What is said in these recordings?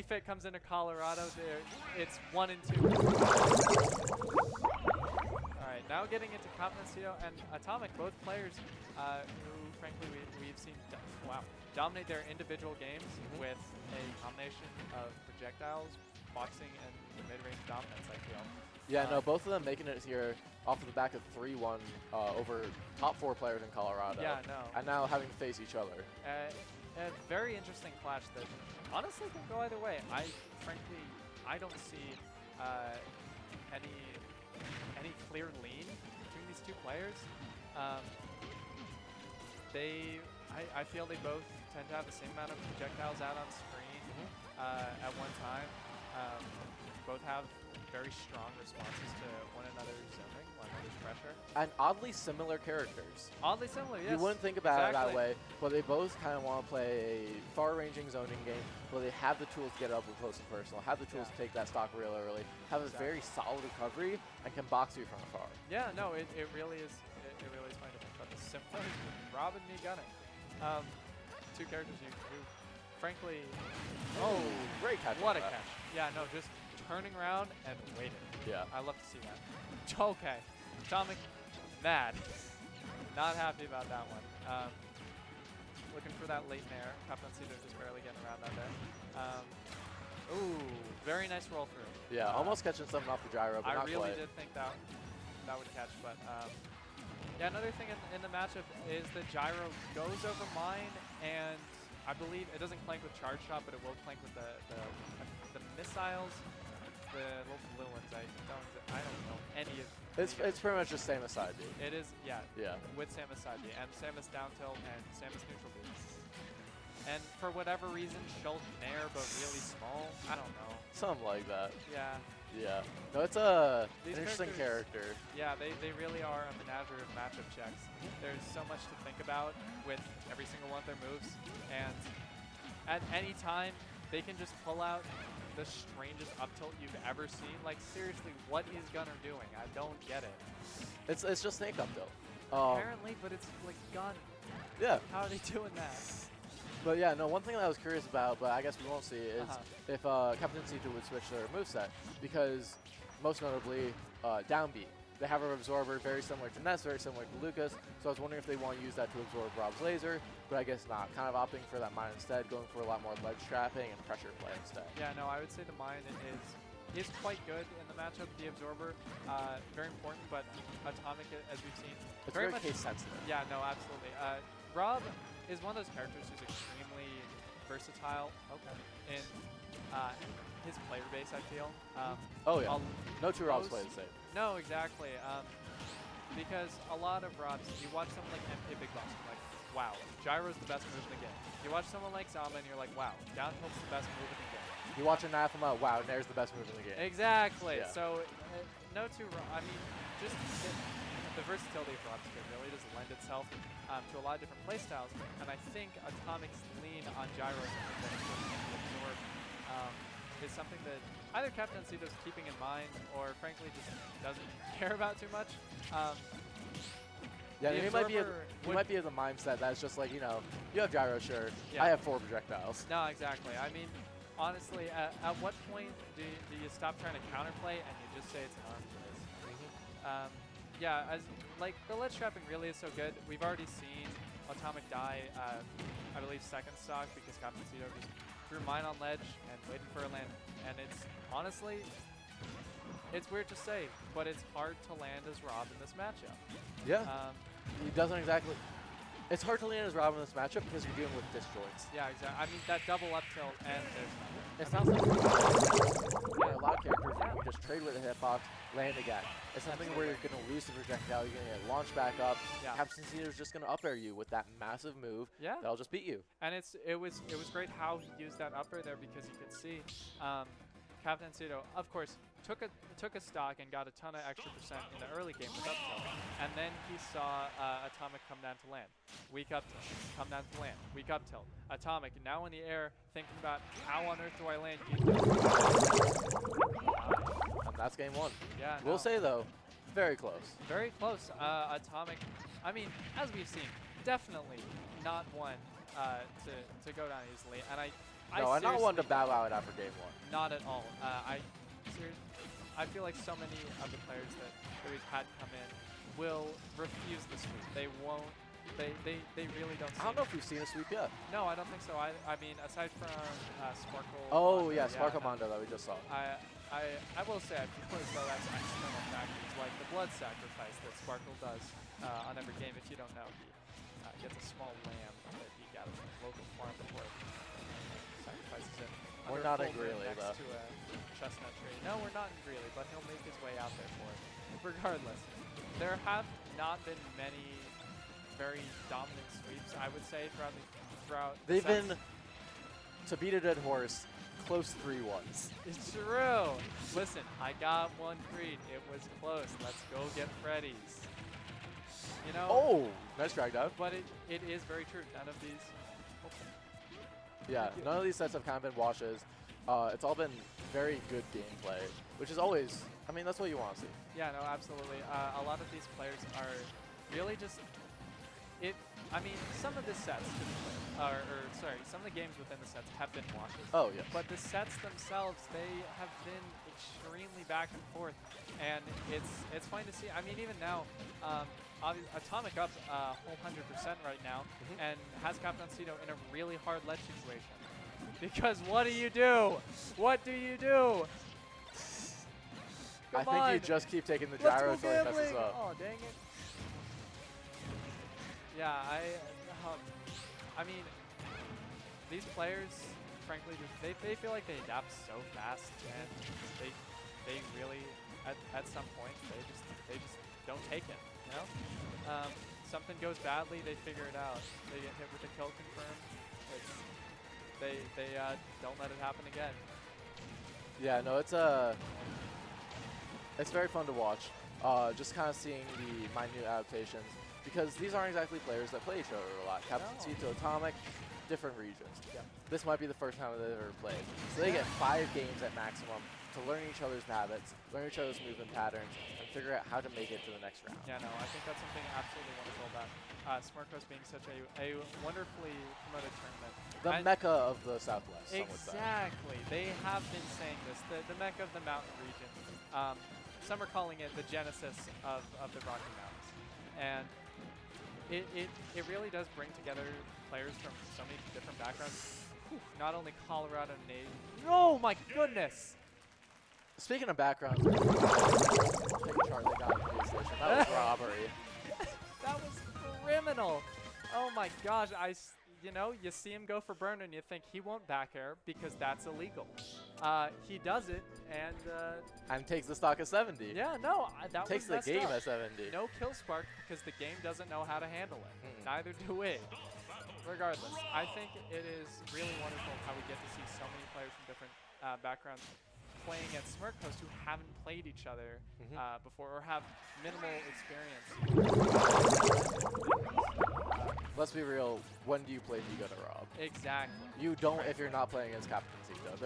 Fit comes into Colorado. It's 1 and 2. All right, now getting into Capitancito and Atomic, both players who, frankly, we've seen dominate their individual games with a combination of projectiles, boxing, and the mid-range dominance, I feel. Yeah, no, both of them making it here off of the back of 3-1 over top 4 players in Colorado. Yeah, no. And now having to face each other. A very interesting clash that honestly can go either way. Frankly, I don't see any clear lean between these two players. I feel they both tend to have the same amount of projectiles out on screen at one time. Both have very strong responses to one another's zoning, one another's pressure. And oddly similar characters. Oddly similar, yes. You wouldn't think about it that way, but they both kind of want to play a far-ranging zoning game where they have the tools to get up with close and personal, have the tools to take that stock real early, have a very solid recovery, and can box you from afar. Yeah, no, it really is. It really is fun to think about this. Similar to Rob and me gunning. Two characters who frankly, great catch. What a catch. Yeah, no, just turning around and waiting. Yeah. I love to see that. Okay. Atomic, mad. Not happy about that one. Looking for that late nair. Capitancito just barely getting around that there. Ooh, very nice roll through. Yeah, almost catching something off the gyro, but I not really quite. did think that would catch, but yeah, another thing in the matchup is the gyro goes over mine, and I believe it doesn't clank with charge shot, but it will clank with the missiles, the little blue ones. I don't know any of. It's pretty much just Samus side B. It is, yeah. Yeah. With Samus side B and Samus down tilt and Samus neutral B. And for whatever reason, she'll nair but really small. I don't know. Something like that. Yeah. Yeah. No, it's an These interesting character. Yeah, they really are a menagerie of matchup checks. There's so much to think about with every single one of their moves, and at any time, they can just pull out the strangest up tilt you've ever seen. Like, seriously, what is Gunner doing? I don't get it. It's just snake up tilt. Apparently, but it's like Gun. Yeah. How are they doing that? But yeah, no, one thing that I was curious about, but I guess we won't see, is if Capitancito would switch their moveset, because most notably, down B. They have an absorber very similar to Ness, very similar to Lucas, so I was wondering if they want to use that to absorb Rob's laser, but I guess not. Kind of opting for that mine instead, going for a lot more ledge trapping and pressure play instead. Yeah, no, I would say the mine is quite good in the matchup. The absorber, very important, but Atomic, as we've seen, it's very case sensitive. Yeah, no, absolutely. Rob is one of those characters who's extremely versatile in his player base, I feel. Oh yeah, no two Robs play the same. No, exactly. Because a lot of Robs, you watch someone like MK Big Boss, you're like, wow, Gyro's the best move in the game. You watch someone like Zama and you're like, wow, down tilt's the best move in the game. You watch Anathema, wow, Nair's the best move in the game. Exactly. Yeah. So, no two, I mean, just the versatility of Rob's kit really does lend itself to a lot of different playstyles, and I think Atomic's lean on Gyro is something that he can absorb, is something that either Capitancito's keeping in mind or frankly just doesn't care about too much. Yeah, he might be of the mindset that's just like, you know, you have Gyro, sure, Yeah. I have 4 projectiles. No, exactly. I mean, honestly, at what point do you stop trying to counterplay and you just say it's an arms race? Yeah, like the ledge trapping really is so good. We've already seen Atomic die, I believe, second stock because Capitancito just threw mine on ledge and waited for a land. And it's honestly, it's weird to say, but it's hard to land as Rob in this matchup. Yeah. He doesn't exactly. It's hard to land as Rob in this matchup because you're dealing with disjoints. Yeah, exactly. I mean, that double up tilt and it sounds like a lot of characters you just trade with a hitbox, land again. It's something where you're going to lose the projectile, you're going to get launched back up. Yeah. Capitancito is just going to up air you with that massive move. Yeah. That'll just beat you. And it was great how he used that up air there because you could see Capitancito, of course, took a stock and got a ton of extra percent in the early game with up tilt. And then he saw Atomic come down to land. Weak up tilt, come down to land. Weak up tilt. Atomic, now in the air, thinking about how on earth do I land. And that's game 1. Yeah. We'll say, though, very close. Very close. Atomic, I mean, as we've seen, definitely not one to go down easily. And No, I'm not one to seriously- bow out after game 1. Not at all. I feel like so many of the players that we've had come in will refuse the sweep. They won't. They really don't. I don't know if we've seen a sweep yet. No, I don't think so. I mean, aside from Sparkle. Oh, Mondo, yeah, Sparkle no. Mondo that we just saw. I will say I feel as though that's external factors, like the blood sacrifice that Sparkle does on every game. If you don't know, he gets a small lamb that he got from a local farm before sacrifices it. We're under not a in full moon Greeley, next though. to a chestnut tree. No, we're not in Greeley, but he'll make his way out there for it. Regardless, there have not been many very dominant sweeps, I would say, throughout They've sets. been, to beat a dead horse, close 3-1s. It's true. Listen, I got one freed. It was close. Let's go get Freddy's. You know? Oh, nice drag down. But it is very true. None of these. Yeah, none of these sets have kind of been washes. It's all been very good gameplay, which is always, I mean, that's what you want to see. Yeah, no, absolutely. A lot of these players are really just. I mean, some of the sets, some of the games within the sets have been washes. Oh, yes. But the sets themselves, they have been extremely back and forth, and it's fun to see. I mean, even now, Atomic up a whole 100% right now, and has Capitancito in a really hard ledge situation. Because what do you do? What do you do? I Come think on. you just keep taking the Let's gyro go until he messes gambling. up. Oh, dang it. Yeah, I mean, these players, frankly, they feel like they adapt so fast, and they really, at some point, they just don't take it, you know? Something goes badly, they figure it out. They get hit with a kill confirm. They don't let it happen again. Yeah, no, it's very fun to watch. Just kind of seeing the minute adaptations, because these aren't exactly players that play each other a lot. Capitancito, Atomic, different regions. Yeah. This might be the first time they've ever played. So they get 5 games at maximum to learn each other's habits, learn each other's movement patterns, and figure out how to make it to the next round. Yeah, no, I think that's something absolutely wonderful about Smirk being such a wonderfully promoted tournament. The mecca of the Southwest, some would say. Exactly. They have been saying this, the mecca of the mountain region. Some are calling it the genesis of the Rocky Mountains. And it really does bring together players from so many different backgrounds. Whew, not only Colorado Navy. Oh my goodness! Speaking of backgrounds, take a chart they got at the police station. That was robbery. That was criminal. Oh my gosh, you know, you see him go for burn and you think he won't back air because that's illegal. He does it And takes the stock at 70. yeah, no, that Takes was the messed game up. at 70. No kill spark because the game doesn't know how to handle it. Neither do we. Regardless, I think it is really wonderful how we get to see so many players from different backgrounds playing at Smirk Coast who haven't played each other before or have minimal experience. Let's be real, when do you play Me Gunner Rob? Exactly. You don't if you're not playing against Capitancito.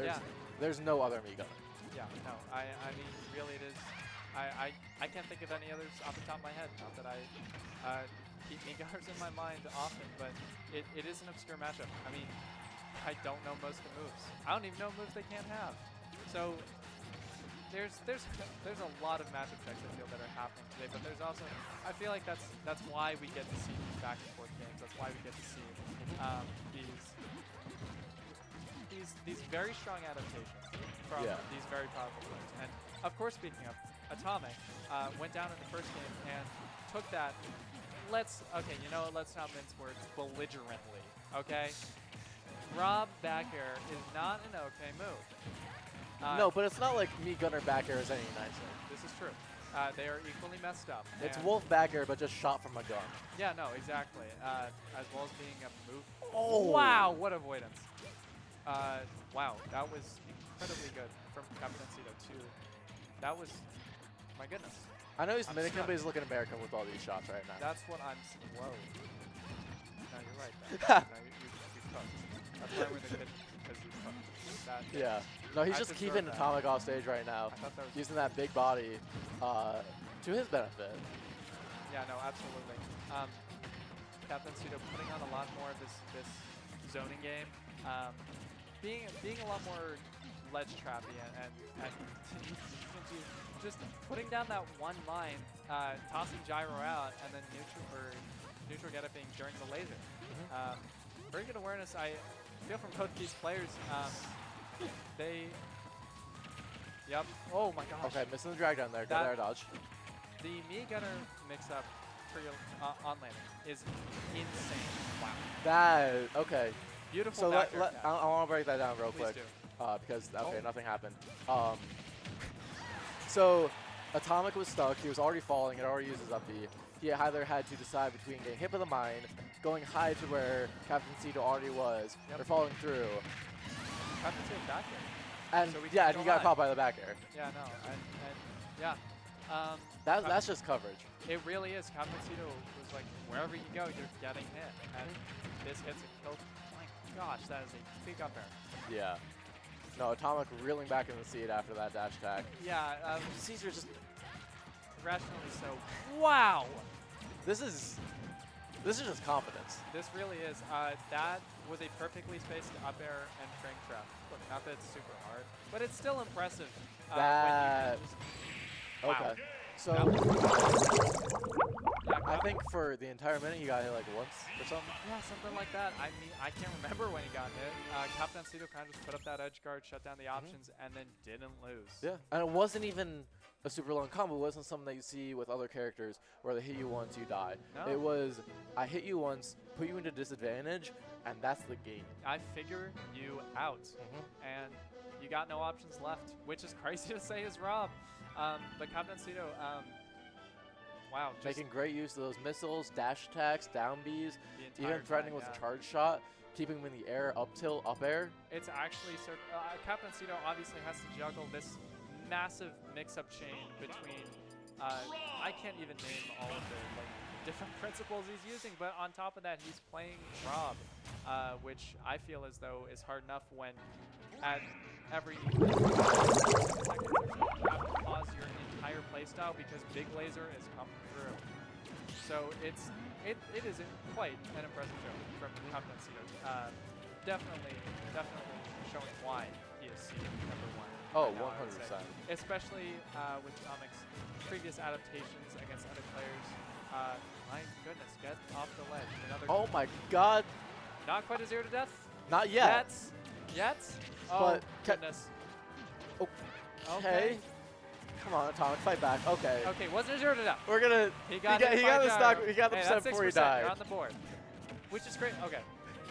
There's no other Me Gunner. Yeah, no, I mean, really it is. I can't think of any others off the top of my head. Not that I keep me gunners in my mind often, but it is an obscure matchup. I mean, I don't know most of the moves. I don't even know moves they can't have. So there's a lot of matchup checks I feel that are happening today, but there's also, I feel like that's why we get to see these back and forth games. That's why we get to see these very strong adaptations from these very powerful players. And of course, speaking of, Atomic went down in the first game and took that. Let's not mince words, belligerently. Okay, R.O.B back air is not an okay move. No, but it's not like Me Gunner back air is any nicer. This is true. They are equally messed up. It's and Wolf back air, but just shot from a gun. yeah, no, exactly. As well as being a move. Oh! Wow, what avoidance. Wow, that was incredibly good from Capitancito too. That was, my goodness. I know he's I'm Dominican, stunned. but he's looking American with all these shots right now. That's what I'm. Whoa. No, you're right. No, you're cooked. That's why we're the kid, because he's cooked. That, Yeah. No, he's I just deserve keeping that. Atomic off stage right now, I thought that was. using that big body to his benefit. Yeah, no, absolutely. Capitancito putting on a lot more of this zoning game. being a lot more ledge trappy and just putting down that one line, tossing gyro out, and then neutral get it being during the laser. Very good awareness. I feel from both these players. Yep. Oh my gosh. Okay, missing the drag down there. Good air dodge. The me gunner mix up for your on landing is insane. Wow. Okay. Beautiful. So I want to break that down real quick. Do. Because nothing happened. So Atomic was stuck. He was already falling. It already uses up B. He either had to decide between getting hit by the mine, going high to where Capitancito already was, or falling through. Capitancito back air. And so and he got caught by the back air. Yeah, no, yeah. That's just coverage. It really is. Capitancito was like, wherever you go, you're getting hit. And this hits a kill. My gosh, that is a big up air. Yeah. No, Atomic reeling back in the seat after that dash attack. Yeah. Caesar just irrationally so. Wow. This is just confidence. This really is. That was a perfectly spaced up air and shrink trap. Look, not that it's super hard, but it's still impressive. That. Wow. Okay. So I think for the entire minute he got hit like once or something. Yeah, something like that. I mean, I can't remember when he got hit. Capitancito kind of just put up that edge guard, shut down the options, and then didn't lose. Yeah, and it wasn't even a super long combo. It wasn't something that you see with other characters where they hit you once, you die. No. It was, I hit you once, put you into disadvantage, and that's the game. I figure you out, and you got no options left, which is crazy to say is R.O.B. But Capitancito, wow. Making great use of those missiles, dash attacks, down Bs, even threatening with a charge shot, keeping him in the air, up tilt, up air. It's actually, Capitancito obviously has to juggle this massive mix-up chain between, I can't even name all of the different principles he's using, but on top of that, he's playing R.O.B, which I feel as though is hard enough when at every seconds or so, you have to pause your entire playstyle because Big Laser is coming through. So it is quite an impressive show from Capitancito. Definitely showing why he is seeded #1. Oh, right 100%. Especially with Atomic's previous adaptations against other players. My goodness, get off the ledge. Oh my god. Not quite a 0 to death. Not yet. Yet. Oh, but goodness. Okay. Come on, Atomic, fight back. Okay. Okay, wasn't a 0 to death. We're gonna. He got the stock. He got the percent before he died. You're on the board, which is great. Okay,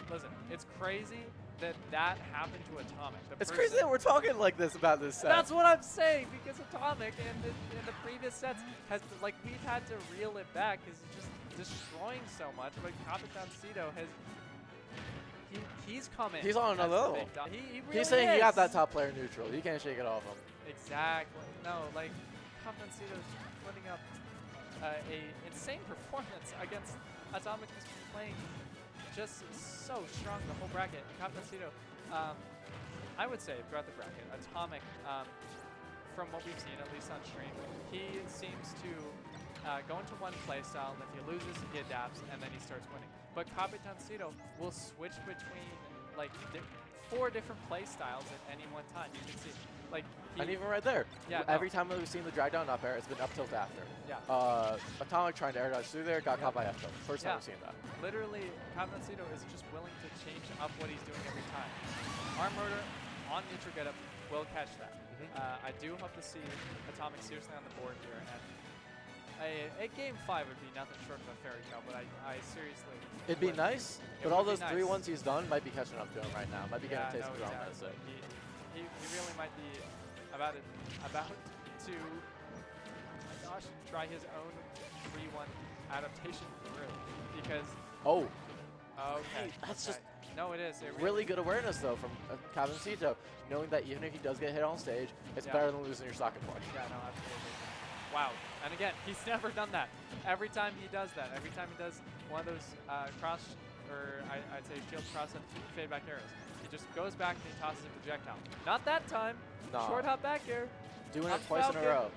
listen, it's crazy that happened to Atomic. It's crazy that we're talking like this about this set. That's what I'm saying, because Atomic in the previous sets has we've had to reel it back because it's just destroying so much. But Capitancito has. He's coming. He's on another level. He really He's saying is. he got that top player neutral. You can't shake it off him. Exactly. No, Capitancito's putting up a insane performance against Atomic, who's been playing just so strong the whole bracket. Capitancito, I would say throughout the bracket, Atomic, from what we've seen, at least on stream, he seems to go into one playstyle, and if he loses, he adapts, and then he starts winning. But Capitancito will switch between 4 different playstyles at any one time. You can see, and even right there. Yeah. Every time that we've seen the drag down up air, it's been up tilt after. Yeah. Atomic trying to air dodge through there, got caught by F tilt. First time we've seen that. Literally, Capitancito is just willing to change up what he's doing every time. Arm Murder on neutral getup will catch that. I do hope to see Atomic seriously on the board here, and a game 5 would be nothing short of a fairy tale, but I seriously. It'd be nice, but all those 3 ones he's done might be catching up to him right now. Might be getting a taste of his own medicine. He really might be about to, oh my gosh, try his own 3-1 adaptation through, because. Oh. Okay. That's just. No, it is. Really good awareness, though, from Capitancito, knowing that even if he does get hit on stage, it's better than losing your socket point. Yeah, no, absolutely. Wow. And again, he's never done that. Every time he does that, every time he does one of those I'd say shield cross and fade back arrows, he just goes back and he tosses a projectile. Not that time. No. Short hop back air. Doing it twice in a row.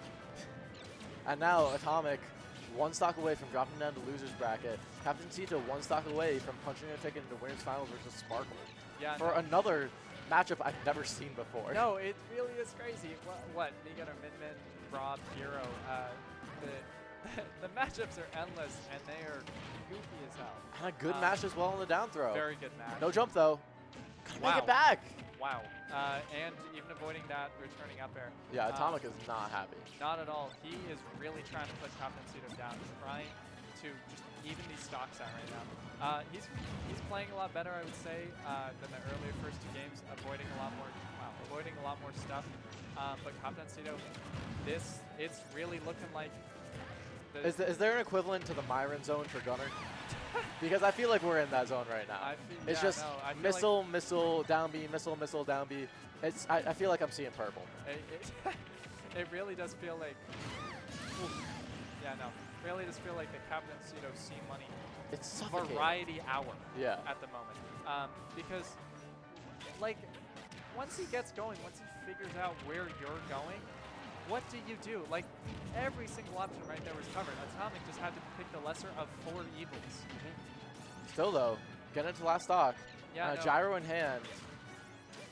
And now Atomic, 1 stock away from dropping down to loser's bracket. Capitancito 1 stock away from punching a ticket into winners finals versus Sparkle. Yeah. For another matchup I've never seen before. No, it really is crazy. What? Negan or Min, R.O.B, Hero. The matchups are endless, and they are goofy as hell. And a good match as well on the down throw. Very good match. No jump, though. Gotta make it back. Wow. And even avoiding that returning up air. Yeah, Atomic is not happy. Not at all. He is really trying to put Capitancito down, trying to just even these stocks out right now. He's playing a lot better, I would say, than the earlier first two games, avoiding a lot more stuff. But Capitancito, it's really looking like. Is there an equivalent to the Myron zone for Gunner? Because I feel like we're in that zone right now. It's just missile, like missile, down B, missile, missile, down B. I feel like I'm seeing purple. It really does feel like. Really does feel like the Capitancito C Money. It's suffocating. Variety hour. Yeah. At the moment, because like once he gets going, once he figures out where you're going. What do you do? Like, every single option right there was covered. Atomic just had to pick the lesser of 4 evils. Still, though, get into last stock. Yeah, gyro in hand.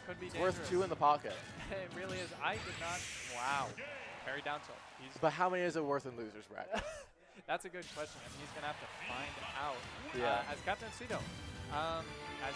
Could be dangerous. Worth 2 in the pocket. It really is. I did not. Wow. Parry down tilt. But how many is it worth in losers bracket? That's a good question, and he's going to have to find out. Yeah. As Capitancito.